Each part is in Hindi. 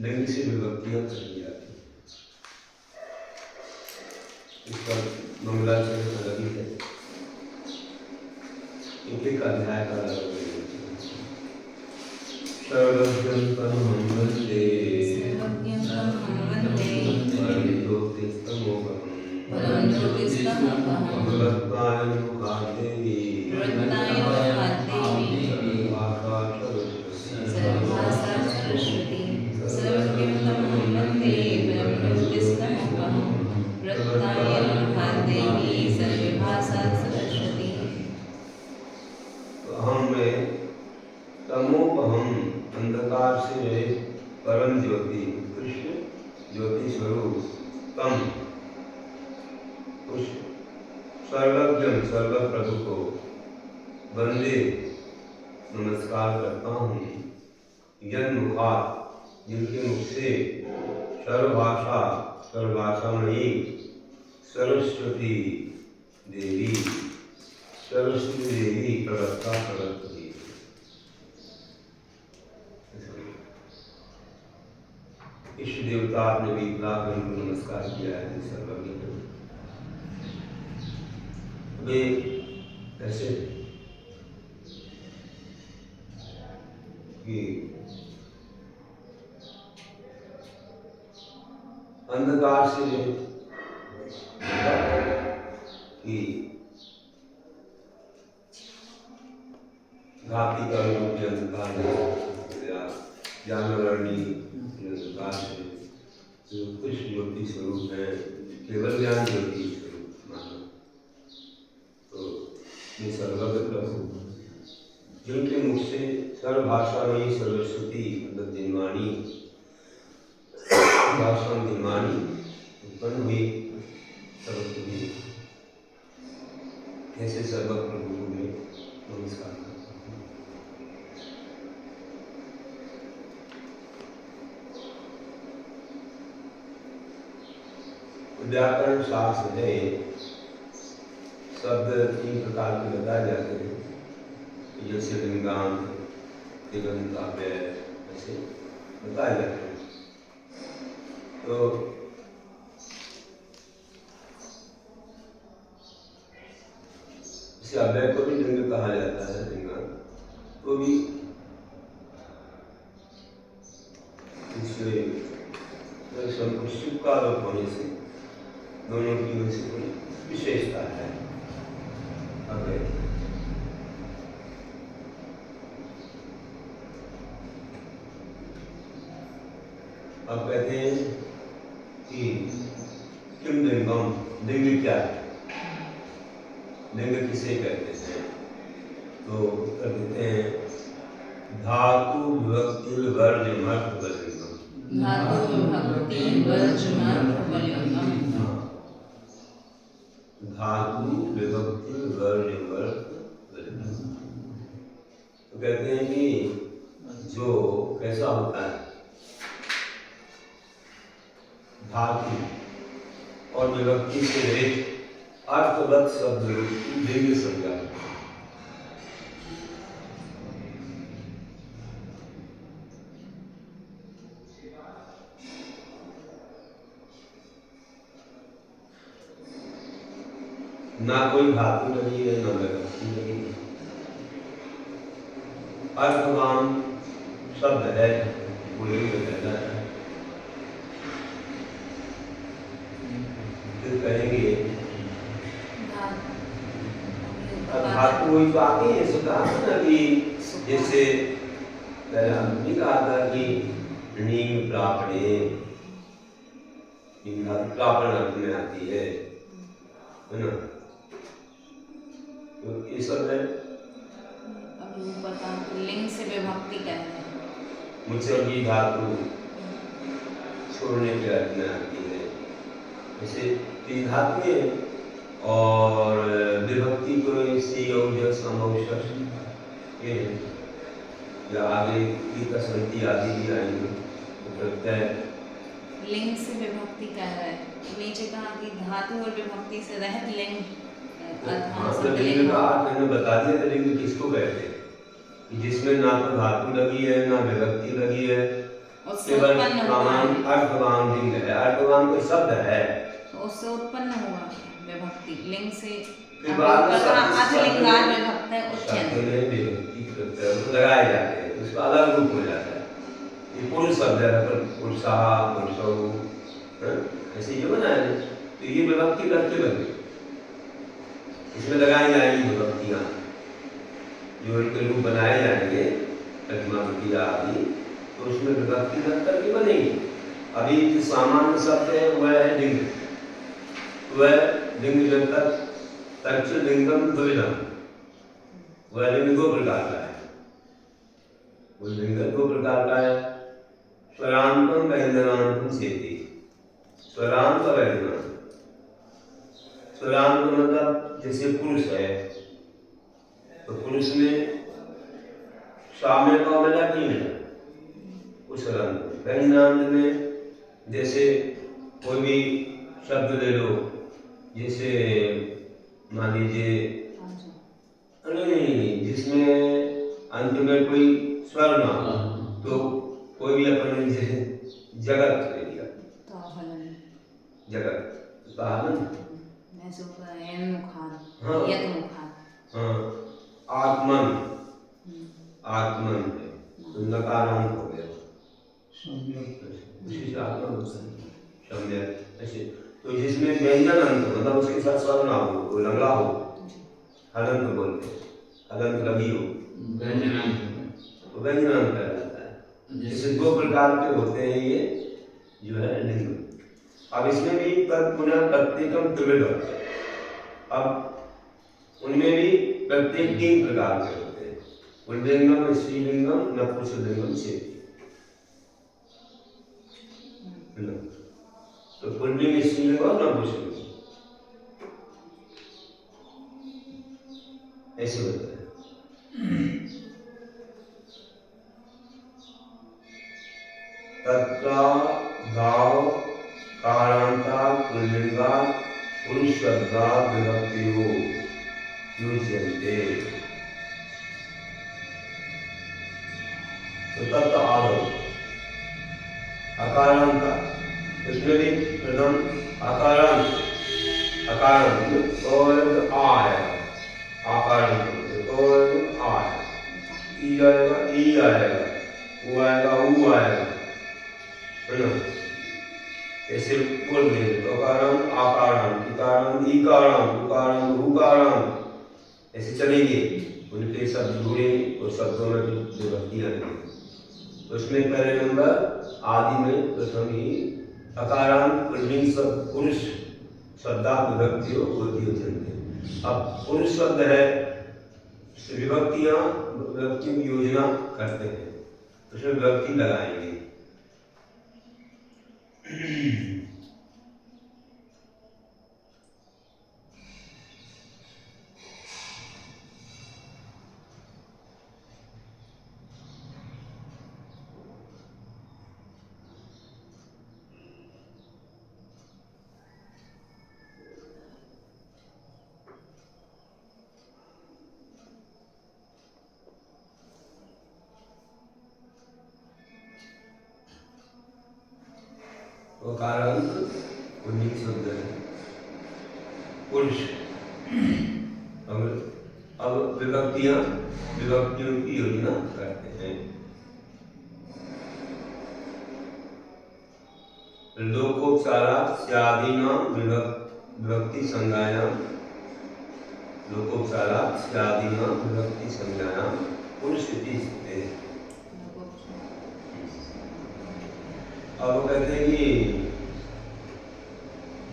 लिंग से विभक्तियां कही जाती हैं। इसका मंगलाचरण अलग ही है, एक अध्याय का अलग सर्वज्ञं तमहं वन्दे तमोपहम अंधकार से रहित परम ज्योति उत्कृष्ट ज्योति स्वरूप तम उस सर्वज्ञ सर्वप्रभु को वंदे नमस्कार करता हूँ। यन्मुखा जिनके मुख से सर्वभाषा सर्वभाषामयी सरस्वती देवी प्रवक्ता प्रवक्त हुई। इष्ट देवता ने भी लाख उनको नमस्कार किया है सर्वज्ञ को। वे ऐसे कि अंधकार से कि घाती का रूप अंधकार या ज्ञानवर्णी अंधकार से जो कुछ ज्योति स्वरूप है, केवल ज्ञान ज्योति स्वरूप मानो। तो ये सर्वज्ञ प्रभु जिनके मुख से सर्वभाषा में सरस्वती मतलब दिनवाणी भाषा दिनवाणी उत्पन्न हुई सरस्वती, ऐसे सर्वज्ञ प्रभु को मैं नमस्कार करता हूँ। व्याकरण शास्त्र में शब्द 3 प्रकार के बताए जाते हैं, जैसे लिंगांत तिगंत अव्यय ऐसे बताए जाते हैं। तो इस अव्यय को भी लिंग कहा जाता है, लिंगांत तो भी इसलिए संकुचित का रूप होने से दोनों की वजह से कोई विशेषता है। अव्यय अब कहते हैं कि किम लिंगम, लिंग क्या है, लिंग किसे कहते हैं? तो उत्तर देते हैं धातु विभक्ति वर्ज्य मर्थ लिंगम। धातु विभक्ति वर्ज्य मर्थ लिंगम। धातु विभक्ति वर्ज्य मर्थ लिंगम। तो कहते हैं कि जो कैसा होता है धातु और विभक्ति से रहित अर्थवत शब्द लिंग संज्ञा। ना कोई धातु लगी है ना विभक्ति लगी है, अर्थवान शब्द है वो लिंग कहलाता है। वही तो आगे ये कहा था ना कि जैसे पहले हमने कहा था कि नींग प्रापणे, नींग प्रापण अर्थ में आती है ना। तो ये सब है। अभी ऊपर का लिंग से विभक्ति कह रहे हैं। मुचर्गी धातु छोड़ने के अर्थ में आती है। जैसे तीन धातु है और विभक्ति को सी औजस समौशस ये है, या आगे की कसरती आदि भी आएंगे तो प्रत्यय लिंग से विभक्ति कह रहे हैं। नीचे कहा कि धातु और विभक्ति से रहित लिंग लिंग का अर्थ मैंने बता दिया था। लिंग किसको कहते हैं? जिसमें ना तो धातु लगी है ना विभक्ति लगी है, केवल अर्थवान लिंग है। अर्थवान कोई शब्द है, उससे उत्पन्न हुआ विभक्ति। लिंग से अर्थलिंगार विभक्त है लगाए जाते हैं, उसका अलग रूप हो जाता है। ये पुरुष शब्द है, पुरुषा पुरुषौ ऐसे ये बनाया है। तो ये विभक्ति लगते लगे, इसमें लगाई जाएंगी विभक्तियाँ जो इनके रूप बनाए जाएंगे, प्रतिमा प्रतिया आदि, तो उसमें विभक्ति लग करके बनेगी। अभी जो सामान्य शब्द है वह है लिंग, वह लिंग जब तक लिंगम द्विविधम, वह लिंग दो प्रकार का है। वो लिंग दो प्रकार का है, स्वरांतम व्यंजनांतम सेति। स्वरांत और व्यंजनांत। स्वरांत मतलब जैसे पुरुष है तो पुरुष में सामने का मिला कि मिला उस स्वरांत। व्यंजनांत में जैसे कोई भी शब्द ले लो, जैसे मान लीजिए नहीं जिसमें अंत में कोई स्वर ना हो, तो कोई भी अपन जैसे जगत ले लिया, जगत आत्मन, आत्मन तो नकारांत हो गया, ऐसे। तो जिसमें व्यंजन अंत मतलब उसके साथ स्वर ना हो, लंगड़ा हो, हलंत बोलते हैं, हलंत लगी हो, तो व्यंजनांत कहलाता है। जैसे दो प्रकार के होते हैं ये जो है लिंग। अब इसमें भी पुनः प्रत्येकम त्रिविध, अब उनमें भी प्रत्येक तीन प्रकार के होते हैं, पुल्लिंगम, स्त्रीलिंगम, नपुंसकलिंगम, चेति। तो पुल्लिंग, स्त्रीलिंग और नपुंसकलिंग ऐसे होता है। तत्रा गाव कारांता पुल्लिंगा पुरुष शब्दा विभक्तियो युज्यन्ते। तो तत्व आदो अकारांता, इसमें भी प्रथम अकारांत, अकारांत और आय, आकारांत और आय, ई आएगा, ई आएगा, वो आएगा, ऊ आएगा, है ना। ऐसे बोल रहे तो अकारांत, आकारांत, इकारांत, ईकारांत, उकारांत, उकारांत ऐसे चलेंगे। उनके शब्द जुड़े और शब्दों में विभक्तियां लगेंगी। उसमें पहले नंबर आदि में प्रथम ही अकारांत पुल्लिंग शब्द पुरुष शब्दा विभक्ति होती। अब पुरुष शब्द है, विभक्तियां विभक्तियों की योजना करते हैं, उसमें विभक्ति लगाएंगे। अकारांत पुल्लिंग शब्द है पुरुष। अब विभक्तियों की योजना करते हैं। लोकोपचारा स्यादीनां विभक्ति संज्ञायां लोकोपचारा स्यादीनां विभक्ति संज्ञायां पुरुष इति स्थिते। अब वो कहते हैं कि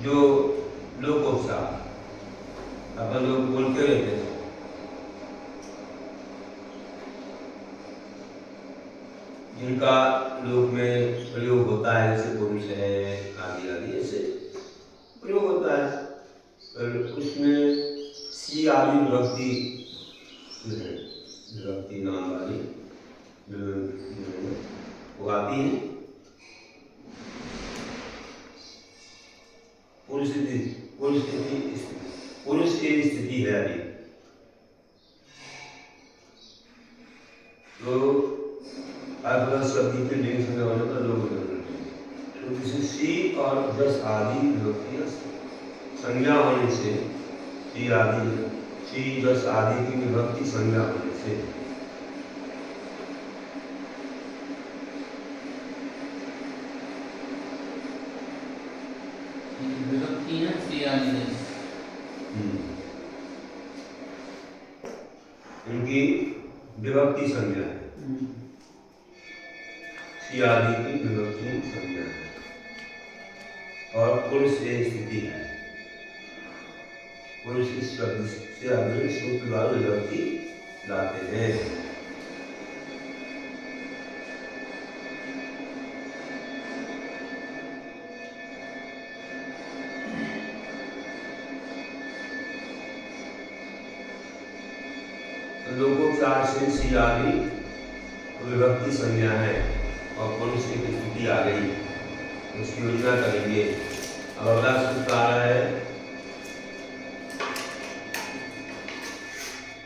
जो लोकोपचार अपन लोग बोलते रहते हैं, जिनका लोक में प्रयोग होता है, जैसे पुरुष है आदि आदि ऐसे प्रयोग होता है, पर उसमें सी आदि विभक्ति विभक्ति नाम वाली वो आती है। पुरुष की स्थिति है अभी, तो शब्द के लिंग संज्ञा होने पर लोग तो किसी सी और जस आदि विभक्तियां संज्ञा होने से, सी आदि सी जस आदि की विभक्ति संज्ञा होने से विभक्ति है सी आदि इनकी विभक्ति संज्ञा है, सी आदि की विभक्ति संज्ञा है और पुरुष से स्थिति है। पुरुष इस शब्द से आगे सूत्र वाली विभक्ति लाते हैं। लोकोपचार से सी आदि विभक्ति संज्ञा है और पुरुष की स्थिति आ गई, उसकी योजना करेंगे। अब अगला सूत्र आ रहा है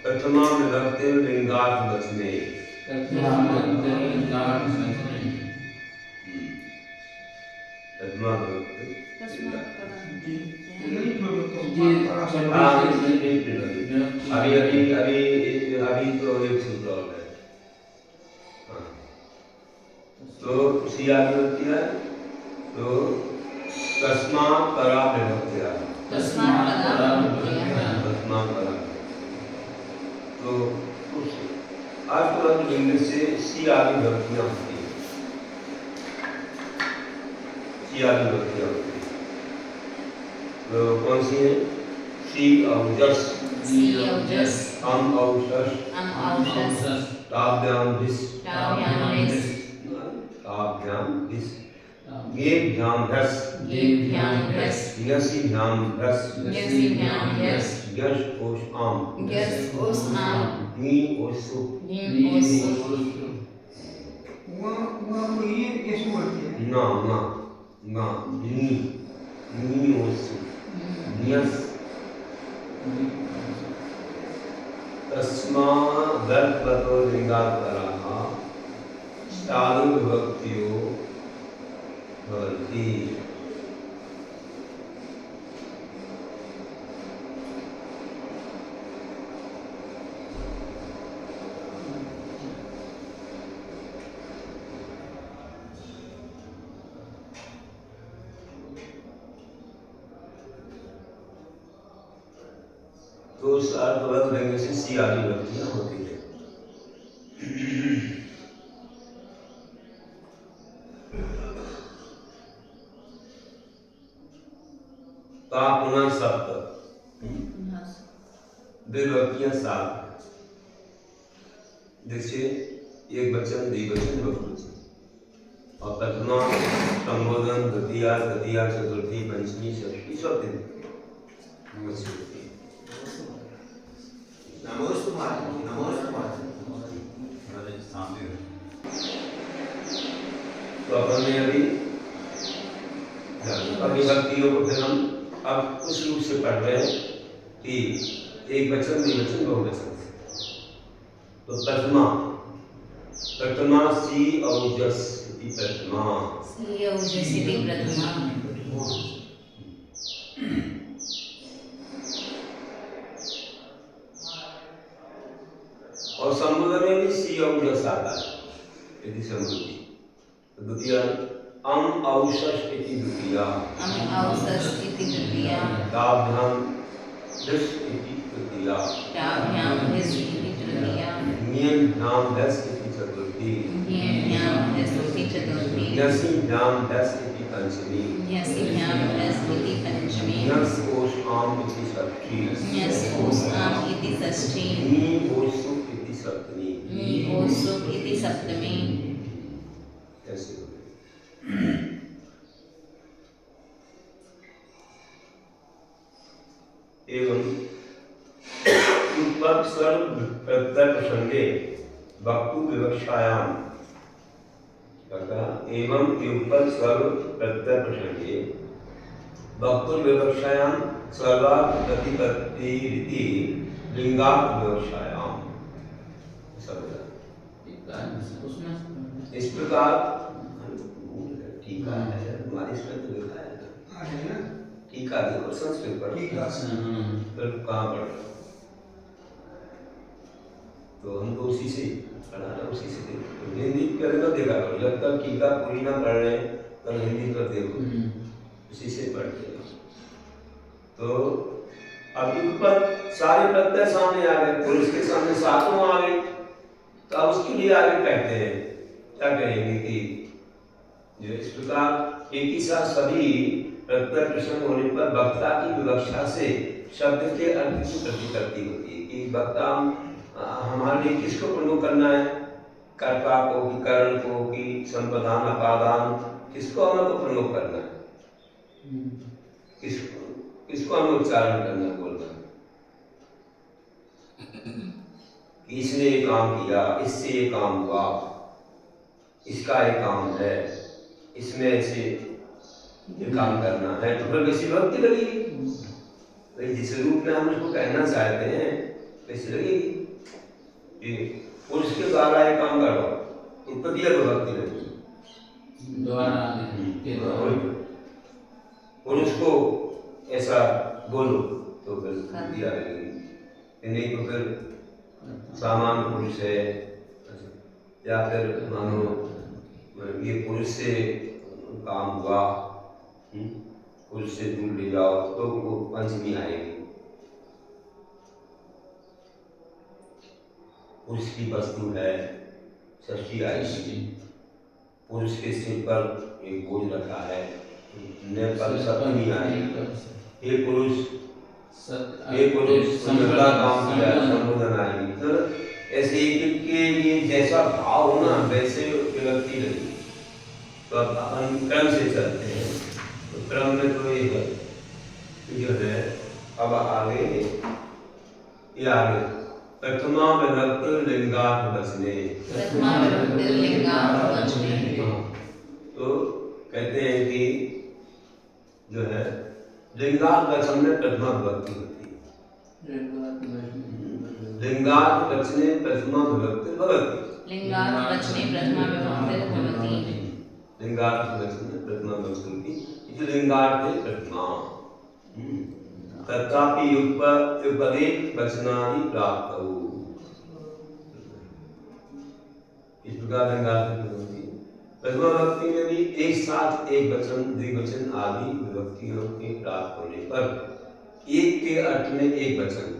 प्रथमा विभक्ति लिंगार्थ वचने। प्रथमा अभी तो एक सूत्र और है। तो सी आदि विभक्ति है, तो तस्मात् परा विभक्त्या, तो उस अर्थ लिंग से सी आदि विभक्तियां होती है, सी आदि विभक्तियां होती है। तो कौन सी है? सी औजस, अम औशस, ताभ्याम भिस, गेभ्याम भ्रस, यसीभ्याम भ्रस, यश ओष आम, नी ओसु, ना ना ना नी ओसु, नियस तस्मा गर्भतो लिंगात्तराः साधु विभक्तियो भवन्ति। तो उस अर्थवत लिंग से सी आदि विभक्तियां होती है। का पुनः सप्त विभक्तियां सात, जैसे एक वचन, द्विवचन, बहुवचन और प्रथमा, संबोधन, द्वितीया, तृतीया, चतुर्थी, पंचमी, षष्ठी, सप्तमी। तो अपन ने अभी विभक्तियों को फिर हम अब उस रूप से पढ़ रहे हैं कि एक वचन, द्विवचन, बहुवचन। तो प्रथमा सी औजस इति प्रथमा, सी औजस इति प्रथमा। और संबोधन में भी सी औजस आता है यदि संबोधि। तो द्वितीया अम औशस इति द्वितीया, ताभ्याम भिस इति तृतीया ताभ्यां ह्यस् इति तृतीया न्येभ्यां दस इति चतुर्थी न्येभ्यां ह्यस् इति चतुर्थी न्यसीभ्यां दस इति पंचमी न्यसीभ्यां ह्यस् इति पंचमी न्यस ओषाम इति षष्ठी न्यस् ओस्आम् इति षष्ठी नी ओषु इति सप्तमी नी ओसुक् इति सप्तमी। ऐसे हो गए। एवं उत्पत्त सर्व प्रत्यय प्रसंगे वक्तु विवक्षायाम एवं उत्पत्त सर्व प्रत्यय प्रसंगे वक्तु विवक्षायाम सर्वार्थ प्रतिपत्ति रीति लिंगार्थ विवक्षायाम उसमें इस प्रकार टीका है हमारे इसमें तो लिखा है ना टीका देखो संस्कृत पर टीका फिर कहाँ पढ़ तो हमको उसी से पढ़ाना उसी से देखो हिंदी पर मत देखा करो जब तक टीका पूरी ना पढ़ रहे तब हिंदी पर देखो उसी से पढ़ते हो तो अब ऊपर सारे प्रत्यय सामने आ गए पुरुष के सामने सातों आ गए तो अब उसके लिए आगे कहते हैं क्या कहेंगे कि जो इस प्रकार एक ही साथ सभी प्रत्यय प्रसंग होने पर वक्ता की विवक्षा से शब्द के अर्थ की प्रतिपत्ति होती है कि वक्ता हमारे लिए किसको प्रयोग करना है कर्ता को कि कर्ण को कि संप्रदान अपादान किसको हमें को प्रयोग करना है किसको हमें उच्चारण करना है बोलना कि इसने ये काम किया इससे ये काम हुआ इसका ये काम है इसमें ऐसे ये काम करना है तो फिर वैसी भक्ति लगेगी जिस रूप में हम उसको कहना चाहते हैं वैसी लगेगी कि पुरुष के द्वारा ये काम करो उत्पत्ति है भक्ति लगेगी द्वारा पुरुष को ऐसा बोलो तो फिर दिया लगेगी नहीं तो फिर सामान्य पुरुष है या फिर मानो ये पुरुष से काम हुआ पुरुष से दूर ले जाओ तो वो पंचमी आएगी पुरुष की वस्तु है षष्ठी आएगी पुरुष के सिर पर एक बोझ रखा है सप्तमी आएगी ये पुरुष संबंधा काम किया संबोधन आएगी तो ऐसे एक के लिए जैसा भाव होना वैसे विभक्ति लगी तो अब हम क्रम से चलते हैं तो क्रम में तो ये है जो है अब आगे ये आगे प्रथमा विभक्ति लिंगार्थ वचने तो कहते हैं कि जो है लिंगार्थ वचन में प्रथमा विभक्ति होती है लिंगार्थ वचने प्रथमा विभक्ति भवति लिंगार्थ वचने प्रथमा विभक्ति भवति लिंगार्थ वचने प्रथमा विभक्ति इति लिंगार्थ है प्रथमा तथापि युगपदेन वचनानि प्राप्तौ इस प्रकार लिंगार्थ विभक्ति प्रथमा विभक्ति में भी एक साथ एक वचन द्विवचन आदि विभक्तियों के प्राप्त होने पर एक के अर्थ में एक वचन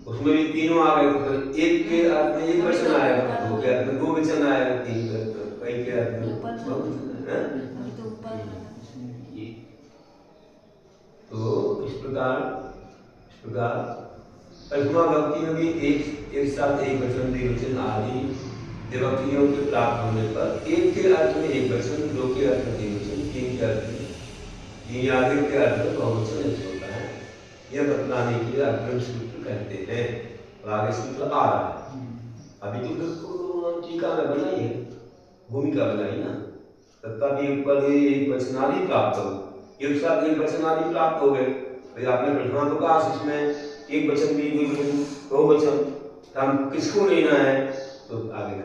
उसमें भी तीनों आ गए तो एक के अर्थ में एक वचन आएगा दो के अर्थ में दो वचन आएगा तीन के कई के अर्थ में तो इस प्रकार प्रथमा विभक्ति में भी एक साथ एक वचन द्विवचन आदि विभक्तियों के प्राप्त होने पर एक के अर्थ में एक वचन दो के अर्थ में द्विवचन तीन के अर्थ में तीन आदि के अर्थ में बहुवचन ऐसे होता है यह बतलाने के लिए अग्रिम सूत्र कहते हैं और आगे सूत्र आ रहा है अभी तो टीका में बनाई है भूमिका बनाई ना तथापि ऊपर एक वचनादि प्राप्त हो एक साथ एक वचनादि प्राप्त हो गए फिर आपने प्रथमा तो कहा इसमें एक वचन भी द्विवचन बहुवचन हम किसको लेना है तो आगे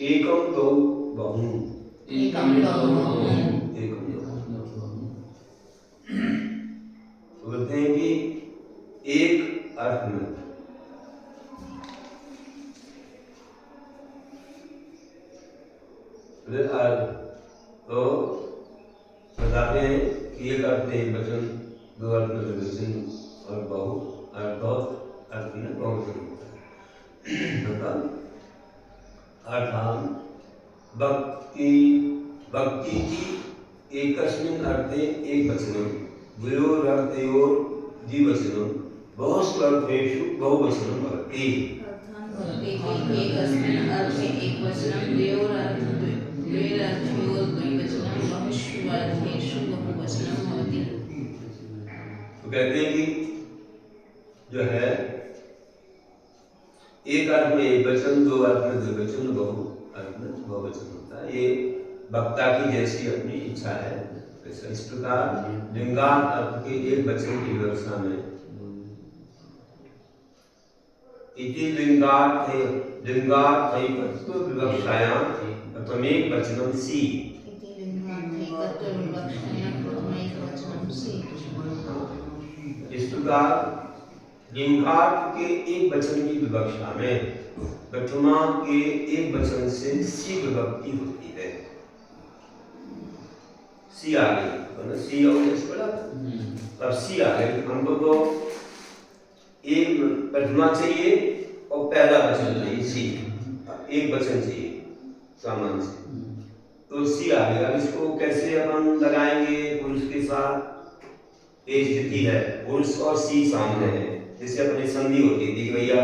एकम दो बहु एकम दो तो कहते हैं कि एक अर्थ में तो बताते हैं कि एक अर्थ में एक वचन, दो अर्थ में द्विवचन और बहु अर्थ, बहुत अर्थ में बहुवचन होता है। मतलब अर्थात भक्ति भक्ति की एकस्मिन् अर्थे एक वचनम, द्वयोरर्थयोर द्विवचनम, बहुषु अर्थेषु बहुवचनम भवति। अर्थात भक्ति के एकस्मिन् अर्थे एक वचनम, द्वयोरर्थयोर द्विवचनम, बहुषु अर्थेषु बहुवचनम भवति। तो कहते हैं कि जो है एक अर्थ में एक वचन, दो अर्थ में द्विवचन, बहु अर्थ में बहुवचन होता है। ये वक्ता की जैसी अपनी इच्छा है। इस प्रकार लिंगार्थ अर्थ के एक वचन की विवक्षा में इति लिंगार्थ विवक्षायां प्रथमेक वचनम सी। इति लिंगार्थैकत्व विवक्षायां प्रथमेक वचनम सी। इस प्रकार लिंगार्थ के एक वचन की विवक्षा में प्रथमा के एक वचन से सी विभक्ति होती है। सी आ गई, मतलब सी और एस पड़ा, अब सी आ गई। हमको तो एक प्रथमा चाहिए और पहला वचन चाहिए, सी एक वचन चाहिए सामान्य से, तो सी आ गई। अब इसको कैसे अपन लगाएंगे पुरुष के साथ? एक स्थिति है, पुरुष और सी सामने है, जैसे अपनी संधि होती थी भैया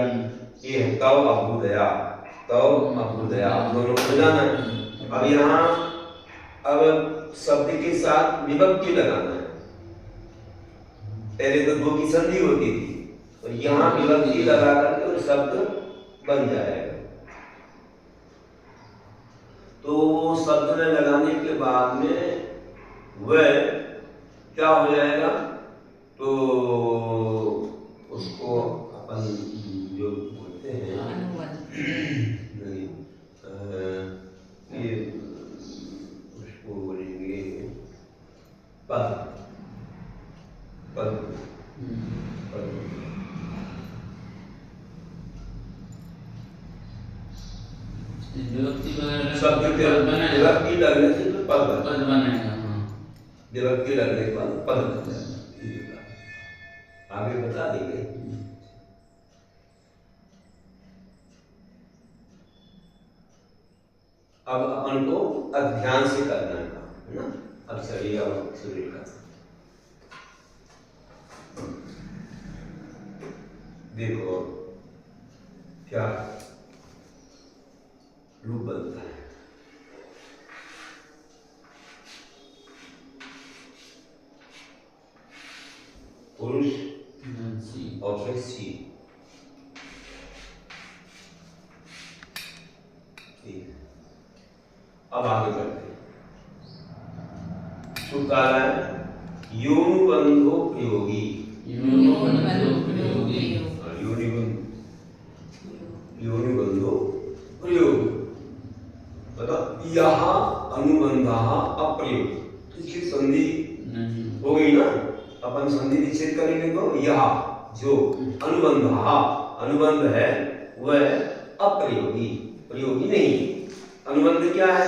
ये है तव अभ्युदया, तव अभ्युदया, दोनों को मिलाना है। अब यहाँ अब शब्द के साथ विभक्ति लगाना है। पहले तो दो की संधि होती थी, तो यहाँ विभक्ति लगा करके और शब्द बन जाएगा। तो शब्द में लगाने के बाद में वह क्या हो जाएगा? तो उसको अपन जो बोलते हैं नहीं, ये उसको बोलेंगे पद, पद, पद। शब्द के विभक्ति लगने से तो पद बनेगा। विभक्ति लगने के बाद पद बन जाएगा। आगे बता देंगे। अब अपन को ध्यान से करना है ना। अब चलिए अब सूर्य का देखो क्या रूप बनता है। पुरुष और फिर सी। अब आगे बढ़ते हैं। सुकारा योनुबंधो प्रयोगी, योनिबंधो प्रयोग, मतलब यहाँ अनुबंधा अप्रयोग। इसकी संधि हो गई ना, अपन संधि निश्चित करेंगे तो यह जो अनुबंध है वह अप्रयोगी, प्रयोगी नहीं। अनुबंध क्या है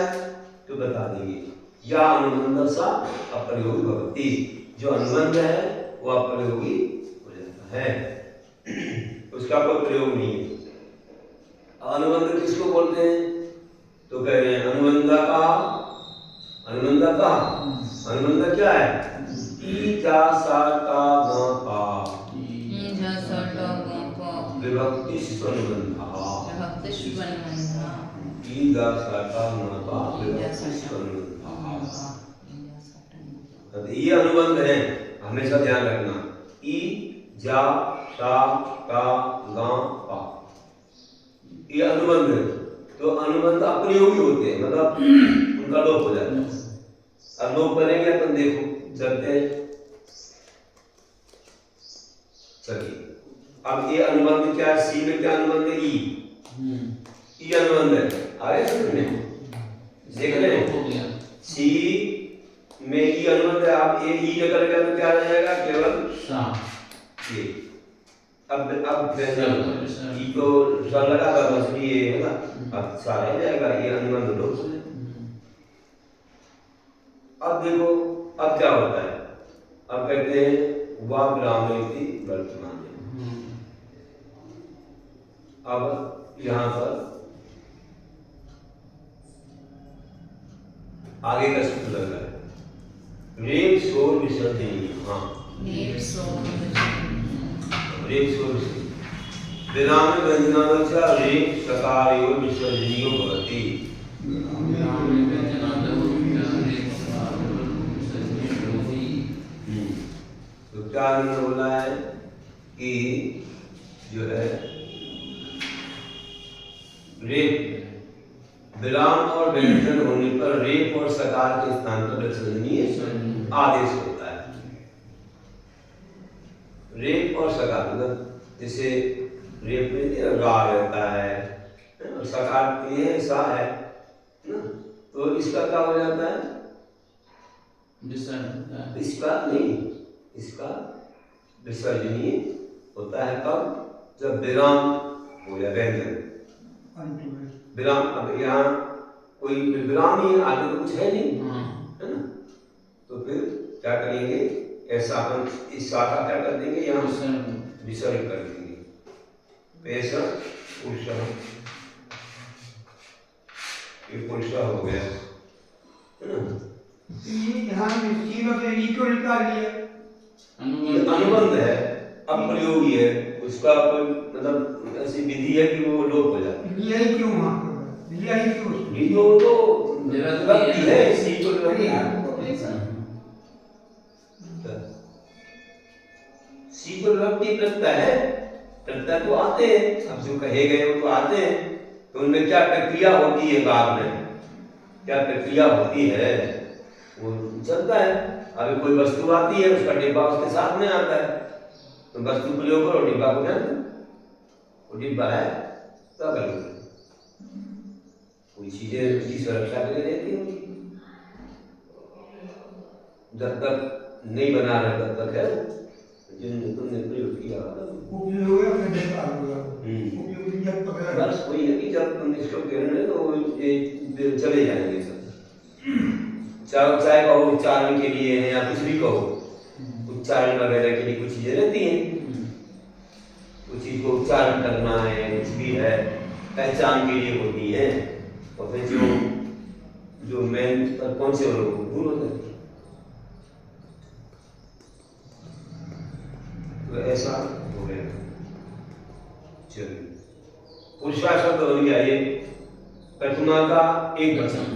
तो बता देंगे। या अनुबंध सा अप्रयोगी भवति, जो अनुबंध है वो अप्रयोगी हो जाता है, उसका कोई प्रयोग नहीं है। अनुबंध किसको बोलते हैं तो कह रहे हैं अनुबंध अनुबंध क्या है? ई जा सा टा गा पा, विभक्ति अनुबंधा, ई जा सा टा गा पा, विभक्ति अनुबंधा। ये अनुबंध है, हमेशा ध्यान रखना। ई जा सा टा गा पा, ये अनुबंध है। तो अनुबंध अप्रयोगी होते हैं, मतलब उनका लोप हो जाता है। अब लोप करेंगे अपन, देखो चलते हैं। चलिए अब ये अनुबंध क्या है? सी में क्या अनुबंध है? ई अनुबंध है। आगे समझ में देख रहे हैं, सी में ई अनुबंध है। आप ये ई निकल गया तो क्या रह जाएगा? केवल ये। अब ई तो सा लगा था बस, ये है ना, अब सा रह जाएगा, ये अनुबंध लोप हो जाएगा। अब देखो अब क्या होता है, अब कहते हैं वा विरामेति वर्तमान। अब यहाँ पर आगे का सूत्र लग रहा है, रेप शोर विसर्जनीय। हाँ, नेप सोम रेप शोर विराम व्यंजनानां च रेप सकारयोः विसर्जनीयो भवति। तो क्या उन्होंने बोला है कि जो है रेप विराम और व्यंजन होने पर रेप और सकार के स्थान पर विसर्जनीय आदेश होता है। रेप और सकार मतलब जैसे रेप में गा रहता है और सकार के लिए सा है ना, तो इसका क्या हो जाता है, इसका नहीं, इसका विसर्जनीय होता है कब, जब विराम हो या व्यंजन विराम। अब यहाँ कोई विराम ही है, आगे तो कुछ है नहीं, है ना, तो फिर क्या करेंगे, ऐसा हम इस शाखा क्या कर देंगे, यहाँ विसर्ग कर देंगे। ऐसा पुरुषा, ये पुरुषा हो गया, है ना। ये यहाँ सीमा से नीचो निकाल लिया, अनुबंध है, अब प्रयोगी है, उसका कोई मतलब ऐसी विधि है कि वो लोप हो जाता है। लिया ही क्यों वहाँ लिया ही क्यों, लियो तो विभक्ति है, सी को विभक्ति सी को विभक्ति प्रत्यय है, प्रत्यय तो आते हैं, अब जो कहे गए वो तो आते हैं, तो उनमें क्या प्रक्रिया होती है, बाद में क्या प्रक्रिया होती है वो चलता है। अभी कोई वस्तु आती है, उसका डिब्बा उसके साथ में आता है, तो वस्तु प्रयोग करो, डिब्बा को जान दो, वो डिब्बा है तब कोई चीजें उसकी सुरक्षा के लिए रहती होंगी, जब तक नहीं बना रहे तब तक है, जिनने तुमने प्रयोग किया बस वही है कि जब तुम इसको कहने तो ये चले जाएंगे सब, चाहे कहो उच्चारण के लिए है या कुछ भी कहो, उच्चारण वगैरह के लिए कुछ चीजें रहती हैं, कुछ चीज को उच्चारण करना है, कुछ भी है पहचान के लिए होती है, और फिर जो मेन पर कौन से लोग भूल होते हैं, तो ऐसा हो गया। चलिए, पुरुषा शब्द बन गया, ये प्रतिमा का एक वचन,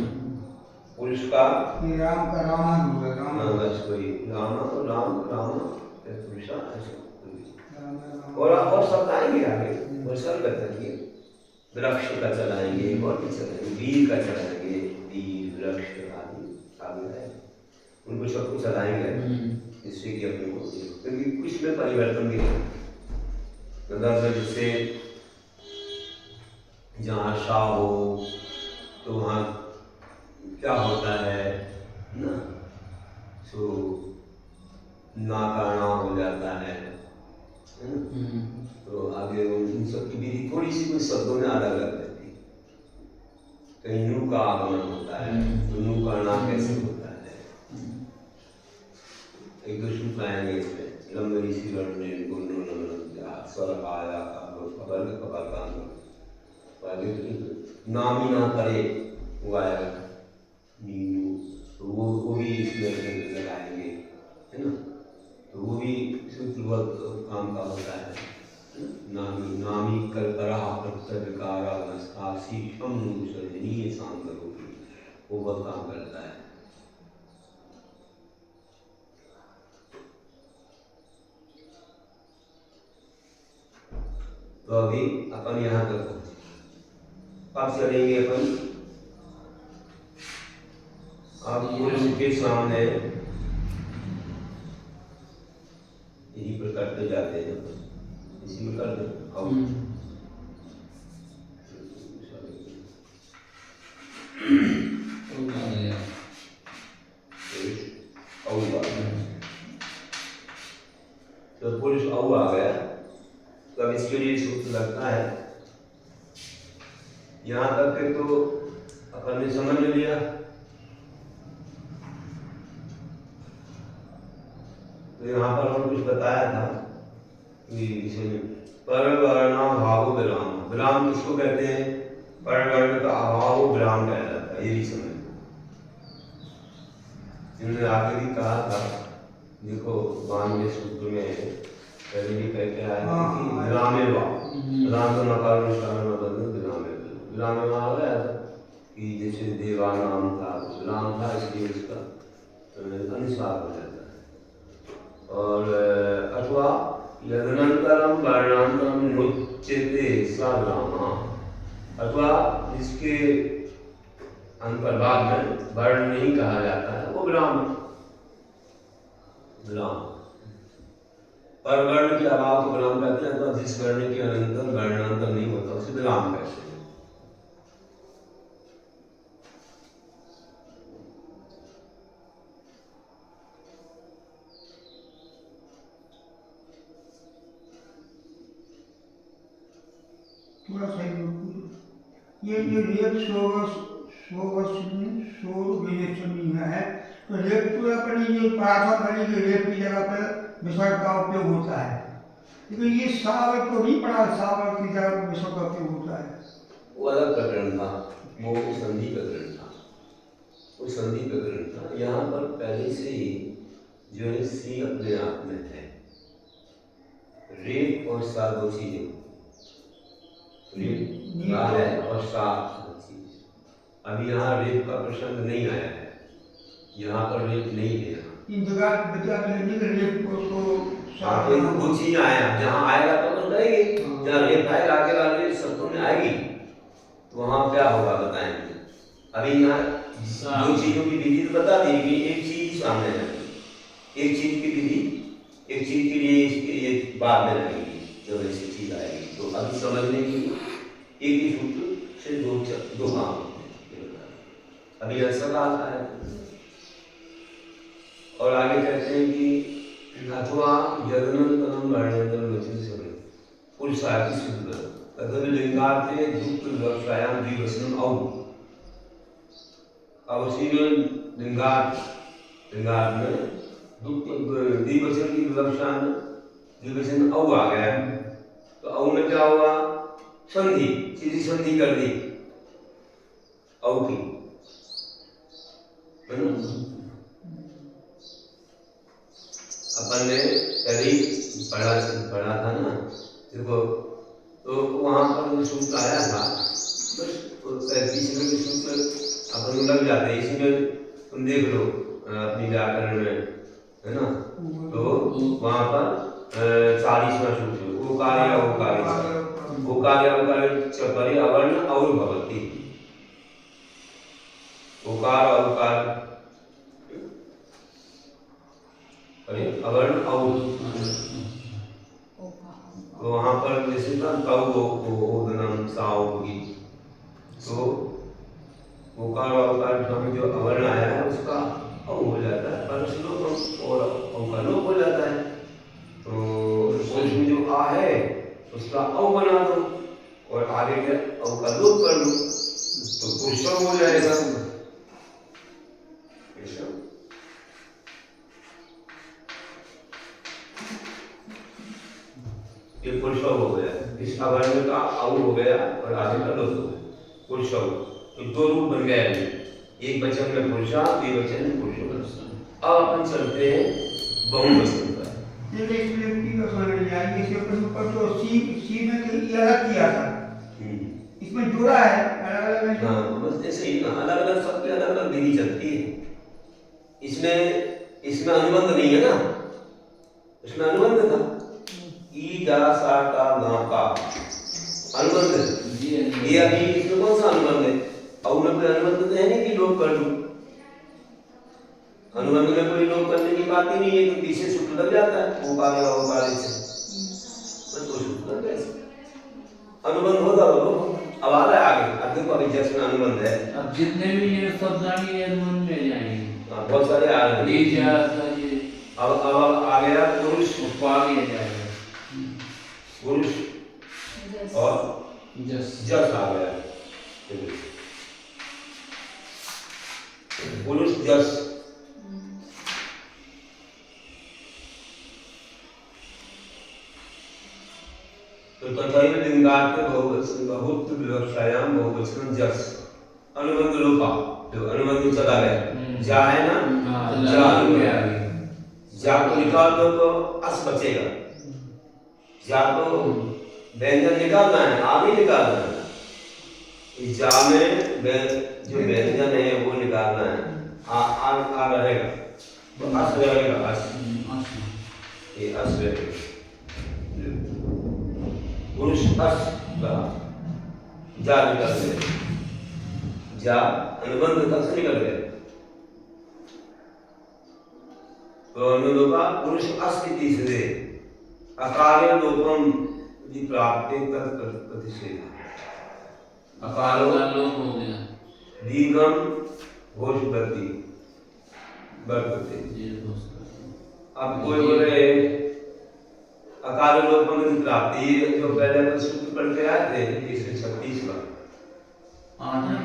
पुरुष का राम का राम हुआ, राम बस कोई राम और राम राम पुरुषा ऐसा, राम और शब्द आएंगे आगे, और सब बताइए, वृक्ष का चलाएंगे, और भी चलाएंगे, वीर का चलाएंगे, वीर वृक्ष आदि आगे है, उनको सबको चलाएंगे, जिससे कि अपने को, क्योंकि कुछ में परिवर्तन भी है, मतलब जैसे जहाँ शाह हो तो वहाँ क्या होता है ना, सो ना का ना हो जाता है ना, तो आगे उन सब की विधि थोड़ी सी कुछ शब्दों में अलग अलग रहती है, कहीं नू का आगमन होता है, तो नू का ना कैसे होता है, एक दो सूत्र आएंगे इसमें, लंबी सी लड़ने गुन्नो स्वर आया वर्ग कपाल नामी ना करे वो आएगा नीनू, तो वो भी इसमें लगाएंगे, है ना, तो वो भी सूत्रबद्ध काम का होता है, नामी नामी कर करा प्रत्यविकारा नस्तासी हम सर्जनीय शांत करोगी, वो बहुत काम करता है। तो अभी अपन यहाँ तक पहुंचे, अब चलेंगे अपन आप पुरुष के सामने यही पर करते जाते हैं, इसी में कर दो तो पुरुष औ आ गया, तो अब इसके लिए सूत्र लगता है, यहाँ तक के तो अपन ने समझ लिया, तो यहाँ पर और कुछ बताया था कि इसमें परवर्ण भाव विराम, विराम किसको कहते हैं? परवर्ण का अभाव विराम कहा जाता है, ये भी समझ। इन्होंने आगे भी कहा था, देखो 92 सूत्र में पहले भी कह के आया था कि विरामे भाव, विराम का नकार निष्कारण बदल विरामे, विरामे भाव आया था कि जैसे देवा नाम था, विराम था, इसलिए उसका अनुसार हो जाता है। और अथवा यदनंतरम वर्णांतरम नोच्यते सा विराम, अथवा जिसके अंतर्भाग में वर्ण नहीं कहा जाता है वो विराम है। विराम पर वर्ण के अभाव को विराम कहते हैं, तो जिस वर्ण के अनंतर वर्णांतर नहीं होता उसे विराम कहते हैं। थोड़ा सा ये रेप सोवसनीय है, तो रेप तो अपनी ये पराठा वाली के रेप की जगह पर विसर्ग का उपयोग होता है, लेकिन ये सावर को नहीं पड़ा, सावर की जगह विसर्ग का उपयोग होता है। वो अलग प्रकरण था, वो संधि प्रकरण था, वो संधि प्रकरण था। यहाँ पर पहले से ही जो है सी अपने आप में है, रेप और सा दो चीजें, है और साफ चीज। अभी यहाँ रेप का प्रसंग नहीं आया है, यहाँ पर रेप नहीं है। इन जगह बचा के रेप को वो चीज आया, जहाँ आएगा तो अपन करेंगे, जहाँ रेप आएगा आगे वाले शब्दों में आएगी तो वहाँ क्या होगा बताएंगे। अभी यहाँ दो चीजों की विधि तो बता दी कि एक चीज सामने है, एक चीज की विधि, एक चीज के लिए इसके बाद में लगेगी जब ऐसी चीज आएगी। तो अभी समझने की एक ही सूत्र से दो काम होते हैं, अभी ऐसा आता है। और आगे कहते हैं कि अथवा यदनंतरम वर्णांतरम वचन से पुरुषार्थी शुद्ध तदपि लिंगार्थे दुख व्यवसायाम द्विवचनम औ। अब उसी में लिंगार्थ में दुख द्विवचन की विवक्षा में द्विवचन औ आ गया, तो औ में क्या हुआ? संधि, सीधी संधि कर दी औ की, है ना? अपन ने कभी पढ़ा था ना, देखो तो वहां पर सूत्र आया था, बस तीसरे के सूत्र अपन लग जाते हैं। इसी में तुम देख लो अपनी व्याकरण में, है ना? तो वहां पर 40वां सूत्र ओकार या ओकार या ओकार चपरे अवर्ण और भवति, ओकार और ओकार अवर्ण और, तो वहां पर जैसे ना तव नाम साव होगी, तो ओकार और ओकार में जो अवर्ण आया है उसका औ हो जाता है, परस्लोप और औ का लोप हो जाता है। तो उसमें जो आ है उसका औ बना दो और आगे के औ का लोप कर दो, तो पुरुषम हो जाएगा। ये पुरुषव हो गया, इस अवर्ण का औ हो गया और आगे का लोप हो गया, पुरुषव। तो दो रूप बन गए, एक वचन में पुरुषा, द्विवचन में पुरुषो। अब अपन चलते हैं बहुवचन पर। तो सी में ये अलग किया था, इसमें जोड़ा है अलग-अलग। हाँ, बस ऐसे ही ना, अलग-अलग सबकी अलग-अलग विधि चलती है। इसमें अनुबंध नहीं है ना, इसमें अनुबंध था ई दा सा का ना का अनुबंध, ये अभी इसमें कौन सा अनुबंध है? और में कोई अनुबंध तो है नहीं कि लोप कर दूं, अनुबंध में कोई लोप करने की बात ही नहीं है, तो पीछे सूत्र लग जाता है ओकार या ओकार से, बस वो सूत्र लग गया। अनुबंध होता हो अब आ रहा है आगे, अब देखो अभी जैसे अनुबंध है, अब जितने भी ये शब्द आएंगे अनुबंध में जाएंगे। हाँ, बहुत सारे आ रहे हैं। ये अब आ गया पुरुष, उसको आगे जाएगा, पुरुष और जस आ गया, पुरुष जस। बहुत व्यवसायाम बहुवचन जस अनुबंध लोपा, जो अनुबंध चला गया, जा है ना, जा गया जा को निकाल दो तो अस बचेगा, जा को व्यंजन निकालना है, आगे निकालना है, इस जा में जो व्यंजन है वो निकालना है, आ रहेगा, तो अस रहेगा, अस, ये अस रहेगा, पुरुष अस का जा निकल गया, जा अनुबंध तक से निकल गया, तो अनुलोपा पुरुष अस की तीसरे अकाले लोपम की प्राप्ति तक प्रतिषेध, अकालो लोप हो गया, दीर्घम घोष प्रति वर्तते। अब कोई बोले अकाल लोपम की प्राप्ति, जो पहले अपन सूत्र पढ़ के आए थे 136 का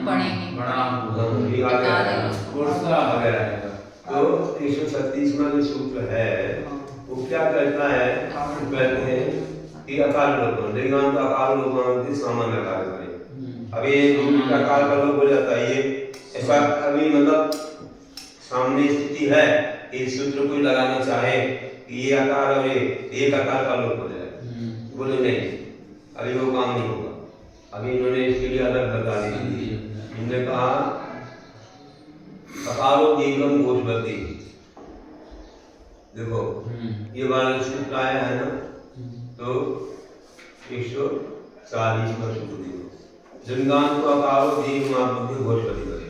पढ़ेंगे। तो 136 में जो सूत्र है वो क्या कहता है, कहते हैं कि अकाल लोपम, लिंगांत अकाल लोपम सामान्य अकाल करे, अभी ये अकाल का लोप हो जाता है, ये ऐसा अभी मतलब सामने स्थिति है कि सूत्र कोई लगाना चाहे कि ये आकार और ये एक आकार का लोप हो जाए, बोले नहीं, अभी वो काम नहीं होगा, अभी इन्होंने इसके लिए अलग बता दी, इन्होंने कहा अकारो दीर्घम घोषवती, देखो ये वाला सूत्र आया है ना, तो 140 का सूत्र देखो, लिंगांत को अकारो दीर्घ मापद्य घोषवती करे,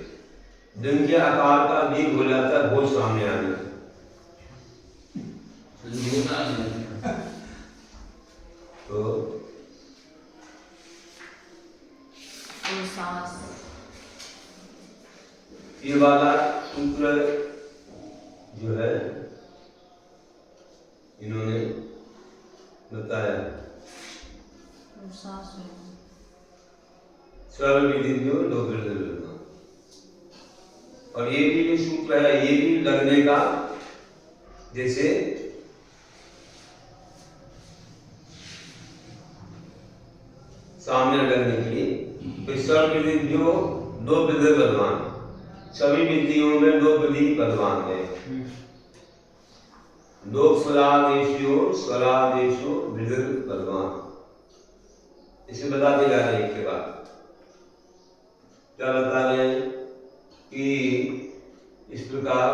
लिंग के आकार का दीर्घ हो जाता है घोष सामने आने से, तो ये वाला सूत्र जो है इन्होंने बताया, सर्व विधि जो लोक विधि, और ये भी जो सूत्र है ये भी लगने का, जैसे सामने लगने के लिए सर्व विधि जो दो विधि बलवान, सभी विधियों में दो विधि बलवान है, लोक स्वरादेशो विधि बलवान, इसे बताते जा रहे हैं। एक के बाद क्या बता रहे हैं कि इस प्रकार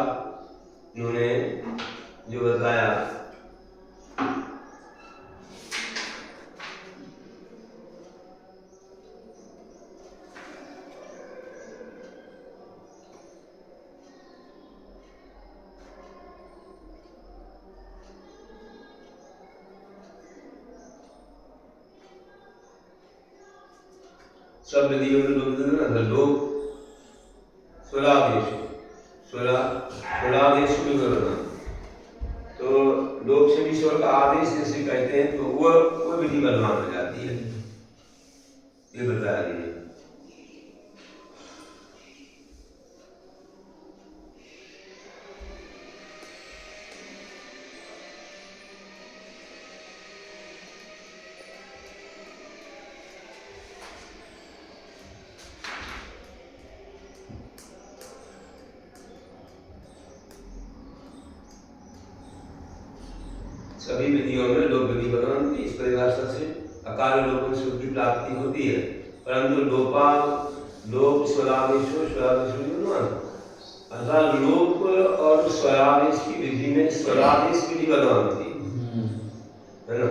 इन्होंने जो बताया, सब विधियों में लोक स्वरादेश, स्वरादेश विवरण, तो लोक से भी स्वर का आदेश जैसे कहते हैं, तो वो विधि बलवान हो जाती है, ये बता रही है। सभी विधियों में लोक विधि बलवान, इस परिभाषा से अकाल लोपन सुख की प्राप्ति होती है, परंतु लोपा लोप स्वरादेशो अर्थात लोप और स्वरादेश की विधि में स्वरादेश विधि बलवान होती है ना,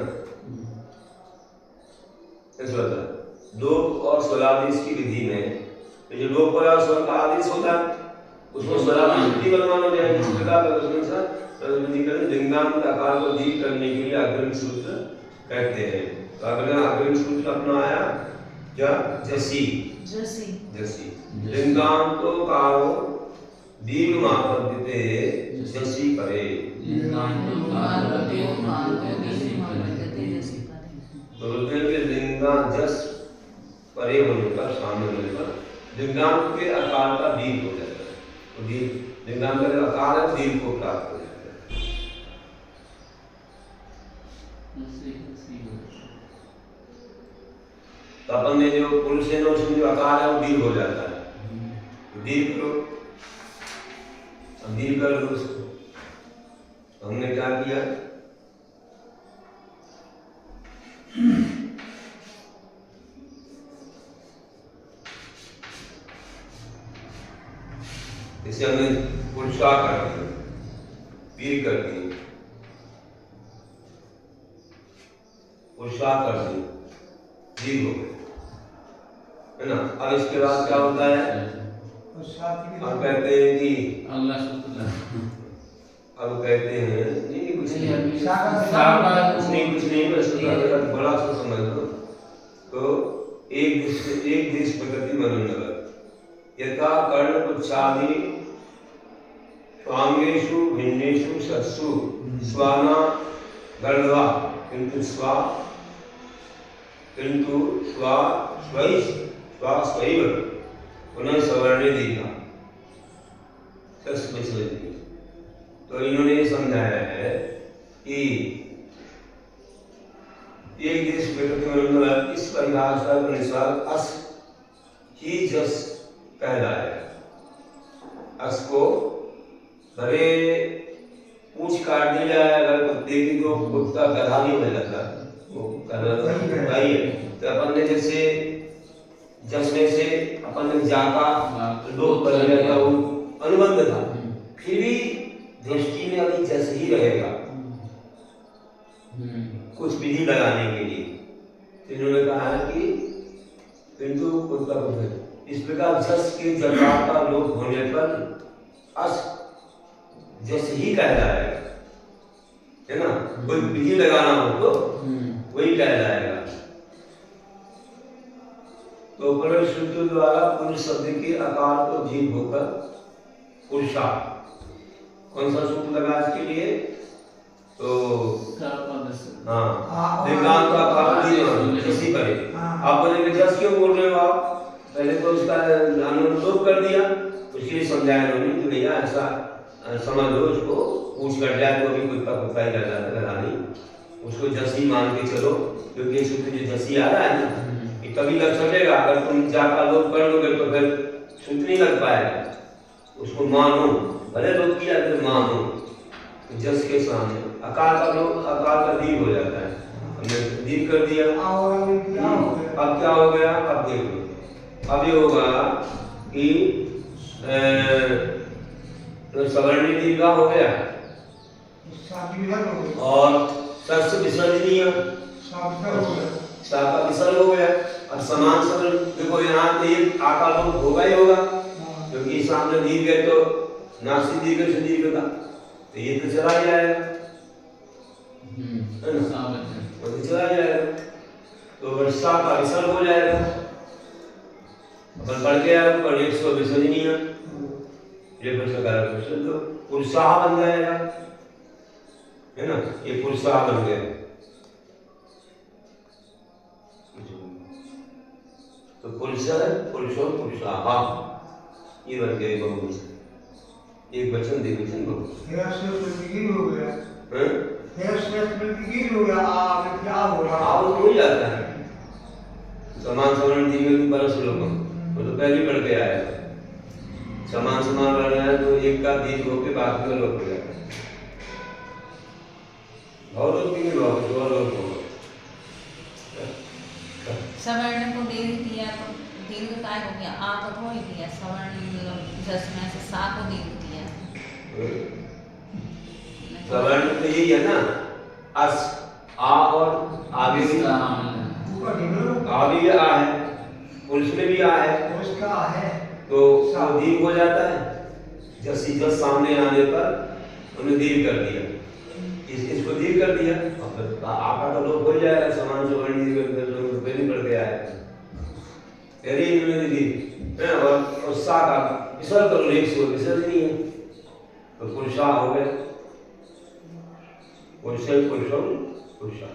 लोप और स्वरादेश की विधि में जो लोप और स्वर का आदेश होता है उसमें स्वरादेश विधि बलवान हो जाएगी, इस प्रकार लिंगांत आकार को दीर्घ करने के लिए अग्रिम सूत्र कहते हैं। तो अग्रिम सूत्र अपना आया क्या, जसी जसी लिंगांतो कारो दीर्घ मापद्यते जसी करे, तो लिंगा जस परे होने पर, सामने होने पर लिंगांत के आकार का दीर्घ हो जाता है, तो लिंगांत का आकार दीर्घ को प्राप्त हो जाता है। तो अपन ने जो पुरुष है ना उसमें जो आकार है वो दीर्घ हो जाता है। दीर्घ करो, अब दीर्घ कर दो उसको। हमने क्या किया, इसे हमने पुरुषा कर दिया, दीर्घ कर दिया, पुरुषा कर दिया, दीर्घ हो गए, है ना। अब इसके बाद क्या होता है, अब कहते हैं कि अल्लाह शुक्र। अब कहते हैं नहीं कुछ नहीं, कुछ नहीं बस बड़ा सा समझ लो। तो एक देश प्रगति मनोनगर यथा कर्ण पुच्छादि स्वांगेषु भिन्नेषु सत्सु स्वाना गर्दवा किंतु स्वा स्वैव पुनः सवर्णे दीर्घा। तो इन्होंने समझाया है कि एक देश प्रगति इस परिभाषा के अनुसार अस ही जस कहलाएगा। अस को भले पूछ काट दी जाए अगर कुत्ते की तो कुत्ता गधा नहीं हो जाता, वो गधा है। तो अपन ने जैसे जसने से अपन ने जाका लोग कर लिया था, वो अनुबंध था, फिर भी दृष्टि में अभी जस ही रहेगा कुछ विधि लगाने के लिए। तो इन्होंने कहा है कि किंतु कुत्ता कुछ इस प्रकार जस के जगह का लोप होने पर अस जस ही कहलाएगा, है ना। कोई विधि लगाना हो तो वही कहलाएगा। तो पुरुष सूत्र द्वारा पुरुष शब्द के आकार को दीर्घ होकर पुरुषा। कौन सा सूत्र लगा इसके लिए, तो हाँ दीर्घांत का आकार दीर्घ इसी करे। आप बोलेंगे जस क्यों बोल रहे हो आप, पहले तो उसका अनुलोप कर दिया, उसके लिए समझाया उन्होंने कि भैया ऐसा समझ लो, उसको पूछ कर जाए तो भी कुत्ता कुत्ता ही कर जाता है, नहीं उसको जसी मान के चलो, क्योंकि सूत्र जो जसी आ रहा है ना ये तभी लग सकेगा। अगर तुम जाका लोप कर लोगे तो फिर सूत्र नहीं लग पाएगा। उसको मानो, भले लोप किया फिर मानो, तो जस के सामने आकार का लोप आकार का दीर्घ हो जाता है, हमने दीर्घ कर दिया। अब क्या हो गया, अब देख लो, अब ये होगा कि तो सवर्णी दीर्घा हो गया और सस विसर्जनीय शाखा विसर्ग हो गया। अब समान सवर्ण देखो यहाँ पे एक आकार लोप होगा ही होगा, क्योंकि सामने दीर्घ है तो नासिक दीर्घ से दीर्घ था, तो ये तो चला जाएगा, है ना, वो तो चला जाएगा। तो वर्षा का विसर्ग हो जाएगा, अपन पढ़ के आए पर 100 विसर्जनीय ये प्रकार का तो पुरुषाह बन जाएगा, है ना। ये पुरुषाह बन गया। तो पुरुषो पुरुषाह ये बन गए बहुवचन, एक वचन द्विवचन बहुवचन हो गया। हो जाता है। समान सवर्ण दीर्घ परस लोगों वो तो पहले पढ़ के आया, समान समान पढ़ना है तो एक का दीर्घ होकर बाकी का लोप हो जाता है। बहुत भी लोग दो लोग हो सवर्ण को दीर्घ दिया तो दीर्घ काय हो गया, आ को थोड़ी दिया, सवर्ण जस में से सा को दीर्घ दिया। सवर्ण तो यही है ना, अस आ और आ भी आ है, पुरुष में भी आ है, तो दीर्घ हो जाता है। जैसे जस सामने आने पर उन्हें दीर्घ कर दिया, इसको दीर्घ कर दिया, और फिर आपका तो लोप हो जाएगा। समान सवर्ण दीर्घ पहले पढ़ के आया यदि इन्होंने दीर्घ है और सा का विसर्ग करो, एक से विसर्ग नहीं है तो पुरुषा हो गया। पुरुषम पुरुषम पुरुषा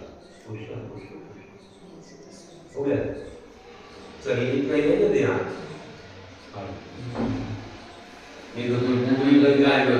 पुरुषा पुरुषा हो गया। चलिए इतना ही है ध्यान। ये तो कोई लग जाएगा।